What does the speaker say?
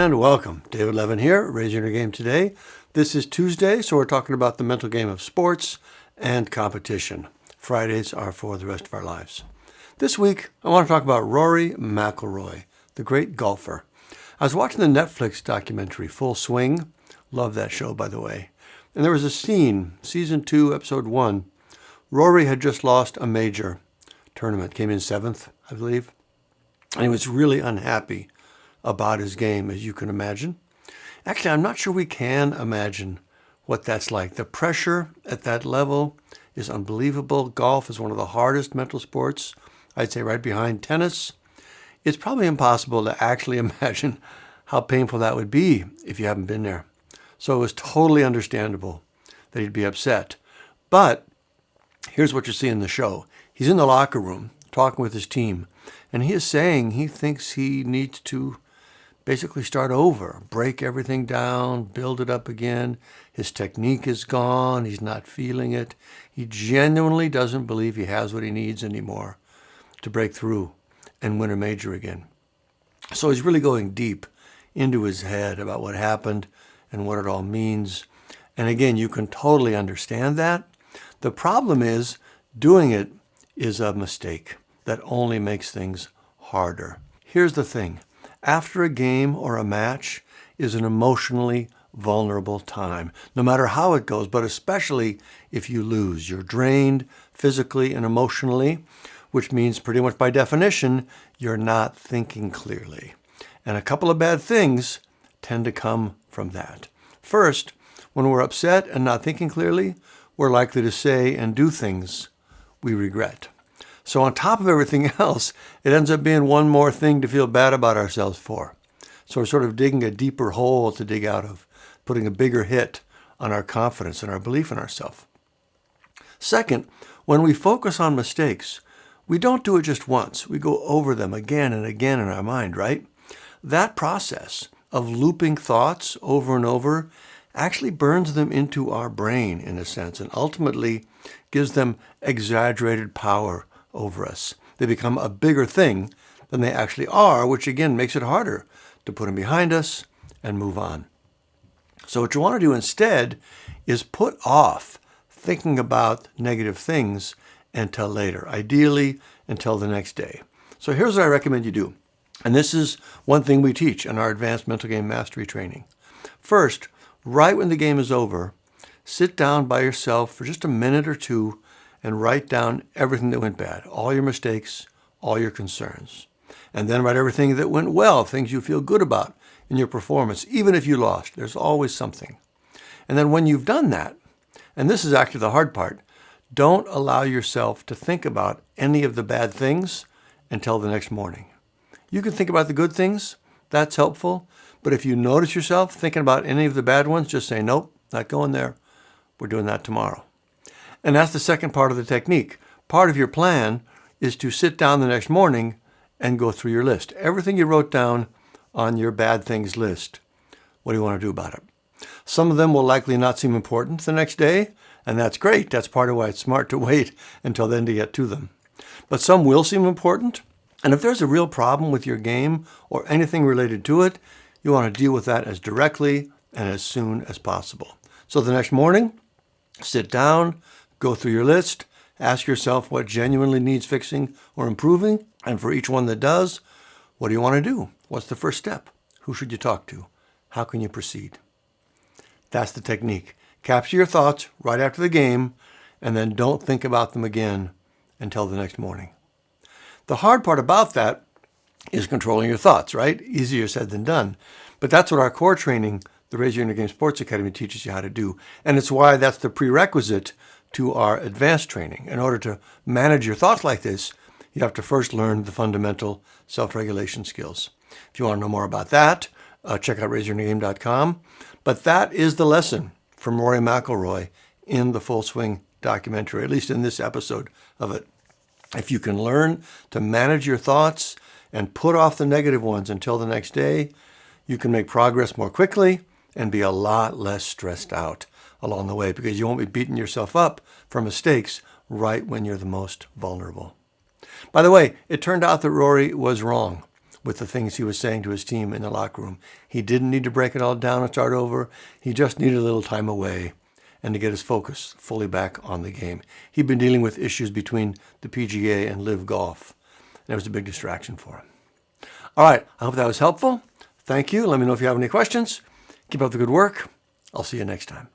And welcome. David Levin here, Raising Your Game Today. This is Tuesday, so we're talking about the mental game of sports and competition. Fridays are for the rest of our lives. This week, I want to talk about Rory McIlroy, the great golfer. I was watching the Netflix documentary Full Swing. Love that show, by the way. And there was a scene, season 2, episode 1. Rory had just lost a major tournament, came in 7th, I believe. And he was really unhappy about his game, as you can imagine. Actually, I'm not sure we can imagine what that's like. The pressure at that level is unbelievable. Golf is one of the hardest mental sports, I'd say right behind tennis. It's probably impossible to actually imagine how painful that would be if you haven't been there. So it was totally understandable that he'd be upset. But here's what you see in the show. He's in the locker room talking with his team, and he is saying he thinks he needs to basically start over, break everything down, build it up again. His technique is gone. He's not feeling it. He genuinely doesn't believe he has what he needs anymore to break through and win a major again. So he's really going deep into his head about what happened and what it all means. And again, you can totally understand that. The problem is doing it is a mistake that only makes things harder. Here's the thing. After a game or a match is an emotionally vulnerable time, no matter how it goes, but especially if you lose. You're drained physically and emotionally, which means pretty much by definition, you're not thinking clearly. And a couple of bad things tend to come from that. First, when we're upset and not thinking clearly, we're likely to say and do things we regret. So on top of everything else, it ends up being one more thing to feel bad about ourselves for. So we're sort of digging a deeper hole to dig out of, putting a bigger hit on our confidence and our belief in ourselves. Second, when we focus on mistakes, we don't do it just once. We go over them again and again in our mind, right? That process of looping thoughts over and over actually burns them into our brain, in a sense, and ultimately gives them exaggerated power over us. They become a bigger thing than they actually are, which again makes it harder to put them behind us and move on. So what you want to do instead is put off thinking about negative things until later, ideally until the next day. So here's what I recommend you do. And this is one thing we teach in our advanced mental game mastery training. First, right when the game is over, sit down by yourself for just a minute or two and write down everything that went bad, all your mistakes, all your concerns. And then write everything that went well, things you feel good about in your performance, even if you lost. There's always something. And then when you've done that, and this is actually the hard part, don't allow yourself to think about any of the bad things until the next morning. You can think about the good things, that's helpful, but if you notice yourself thinking about any of the bad ones, just say, nope, not going there. We're doing that tomorrow. And that's the second part of the technique. Part of your plan is to sit down the next morning and go through your list. Everything you wrote down on your bad things list. What do you want to do about it? Some of them will likely not seem important the next day, and that's great. That's part of why it's smart to wait until then to get to them. But some will seem important, and if there's a real problem with your game or anything related to it, you want to deal with that as directly and as soon as possible. So the next morning, sit down, go through your list, ask yourself what genuinely needs fixing or improving, and for each one that does, what do you want to do? What's the first step? Who should you talk to? How can you proceed? That's the technique. Capture your thoughts right after the game, and then don't think about them again until the next morning. The hard part about that is controlling your thoughts, right? Easier said than done. But that's what our core training, the Raising Your Game Sports Academy, teaches you how to do. And it's why that's the prerequisite to our advanced training. In order to manage your thoughts like this, you have to first learn the fundamental self-regulation skills. If you want to know more about that, check out raiseyourgame.com. But that is the lesson from Rory McIlroy in the Full Swing documentary, at least in this episode of it. If you can learn to manage your thoughts and put off the negative ones until the next day, you can make progress more quickly and be a lot less stressed out along the way because you won't be beating yourself up for mistakes right when you're the most vulnerable. By the way, it turned out that Rory was wrong. with the things he was saying to his team in the locker room. He didn't need to break it all down and start over. He just needed a little time away and to get his focus fully back on the game. He'd been dealing with issues between the PGA and Live Golf, and it was a big distraction for him. All right, I hope that was helpful. Thank you. Let me know if you have any questions. Keep up the good work. I'll see you next time.